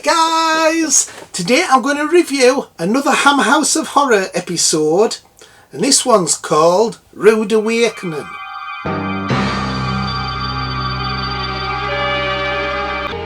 Guys, today I'm going to review another Hammer House of Horror episode, and this one's called Rude Awakening.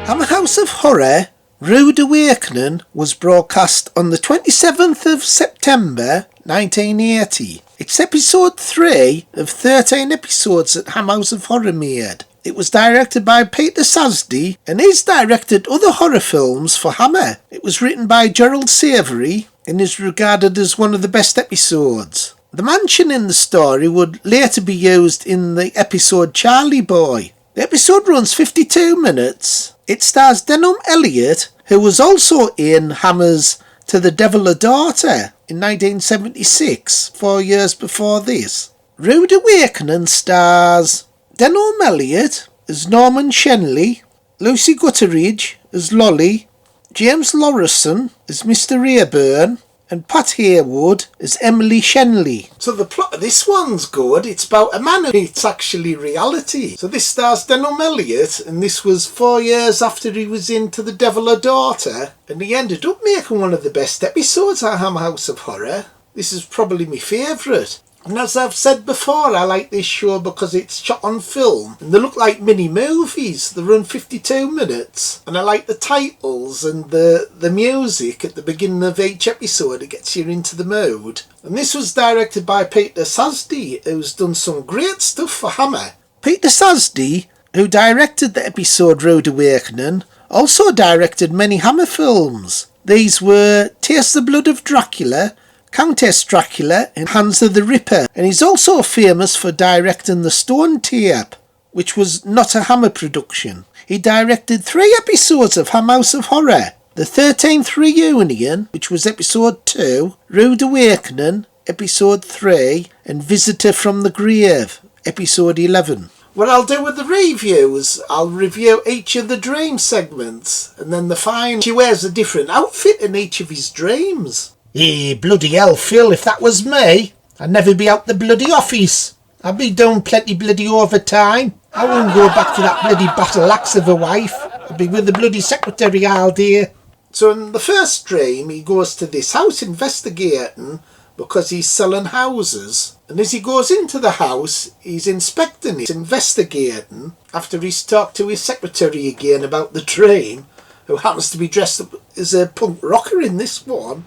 Hammer House of Horror Rude Awakening was broadcast on the 27th of September 1980. It's episode 3 of 13 episodes that Hammer House of Horror made. It was directed by Peter Sasdy and he's directed other horror films for Hammer. It was written by Gerald Savory and is regarded as one of the best episodes. The mansion in the story would later be used in the episode Charlie Boy. The episode runs 52 minutes. It stars Denholm Elliott, who was also in Hammer's To the Devil a Daughter in 1976, 4 years before this. Rude Awakening stars Denholm Elliott as Norman Shenley, Lucy Gutteridge as Lolly, James Laurenson as Mr. Rayburn, and Pat Heywood as Emily Shenley. So the plot of this one's good. It's about a man and it's actually reality. So this stars Denholm Elliott, and this was 4 years after he was in To the Devil a Daughter, and he ended up making one of the best episodes of Hammer House of Horror. This is probably my favourite. And as I've said before, I like this show because it's shot on film and they look like mini movies. They run 52 minutes and I like the titles and the music at the beginning of each episode. It gets you into the mood. And this was directed by Peter Sasdy, who's done some great stuff for Hammer. Peter Sasdy, who directed the episode Rude Awakening, also directed many Hammer films. These were Taste the Blood of Dracula, Countess Dracula and Hands of the Ripper, and he's also famous for directing The Stone Tape, which was not a Hammer production. He directed 3 episodes of Hammer House of Horror: The 13th Reunion, which was episode 2, Rude Awakening, episode 3, and Visitor from the Grave, episode 11. What I'll do with the reviews, I'll review each of the dream segments, and then the final. He wears a different outfit in each of his dreams. Bloody hell, Phil, if that was me, I'd never be out the bloody office. I'd be doing plenty bloody overtime. I wouldn't go back to that bloody battle axe of a wife. I'd be with the bloody secretary all day. So in the first dream, he goes to this house investigating because he's selling houses. And as he goes into the house, he's inspecting it, investigating, after he's talked to his secretary again about the dream, who happens to be dressed up as a punk rocker in this one.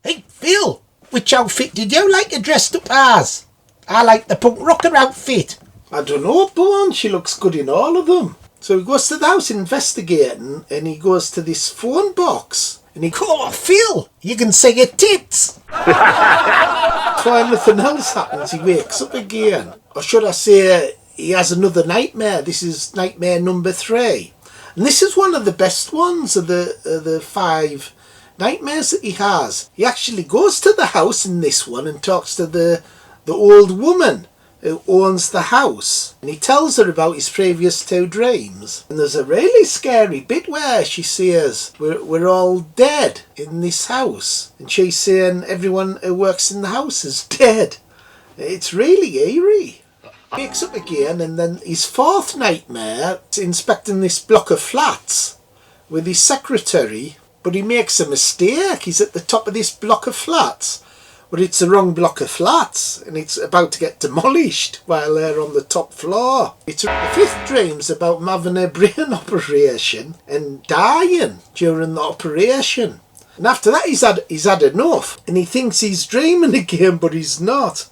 Hey, Phil, which outfit did you like dressed up as? I like the punk rocker outfit. I don't know, Bourne. She looks good in all of them. So he goes to the house investigating and he goes to this phone box and he goes, "Oh, Phil, you can say your tits." Before nothing else happens, he wakes up again. Or should I say, he has another nightmare. This is nightmare number 3. And this is one of the best ones of the 5 nightmares that he has. He actually goes to the house in this one and talks to the old woman who owns the house, and he tells her about his previous 2 dreams. And there's a really scary bit where she says we're all dead in this house, and she's saying everyone who works in the house is dead. It's really eerie. He wakes up again, and then his 4th nightmare is inspecting this block of flats with his secretary. But he makes a mistake. He's at the top of this block of flats, but it's the wrong block of flats, and it's about to get demolished while they're on the top floor. The 5th dream's about him having a brain operation and dying during the operation. And after that, he's had enough, and he thinks he's dreaming again, but he's not.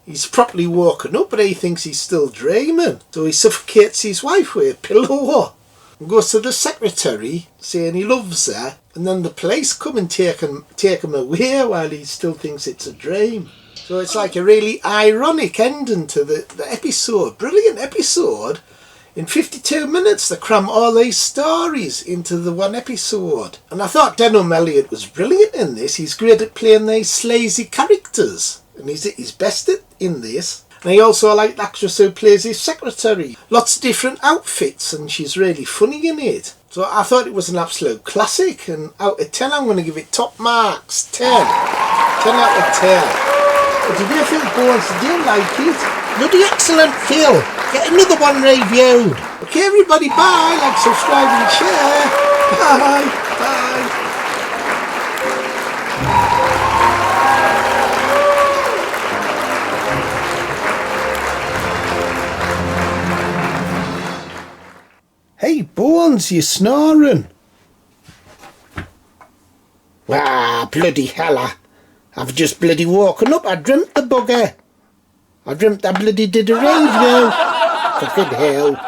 He's properly woken up, but he thinks he's still dreaming. So he suffocates his wife with a pillow and goes to the secretary saying he loves her, and then the police come and take him away while he still thinks it's a dream. So it's like a really ironic ending to the episode. Brilliant episode. In 52 minutes they cram all these stories into the one episode. And I thought Denholm Elliott was brilliant in this. He's great at playing these sleazy characters, and he's at his best in this. And I also like the actress who plays his secretary. Lots of different outfits, and she's really funny in it. So I thought it was an absolute classic, and out of 10 I'm going to give it top marks. 10 out of 10. But did you feel Bones? Did you like it? Bloody excellent, Phil. Get another one reviewed. Okay everybody, bye. Like, subscribe and share. Bye. Bye. Hey, Bones, you snoring? Ah, bloody hella. I've just bloody woken up. I dreamt the bugger. I dreamt I bloody did a rave now. Fucking hell.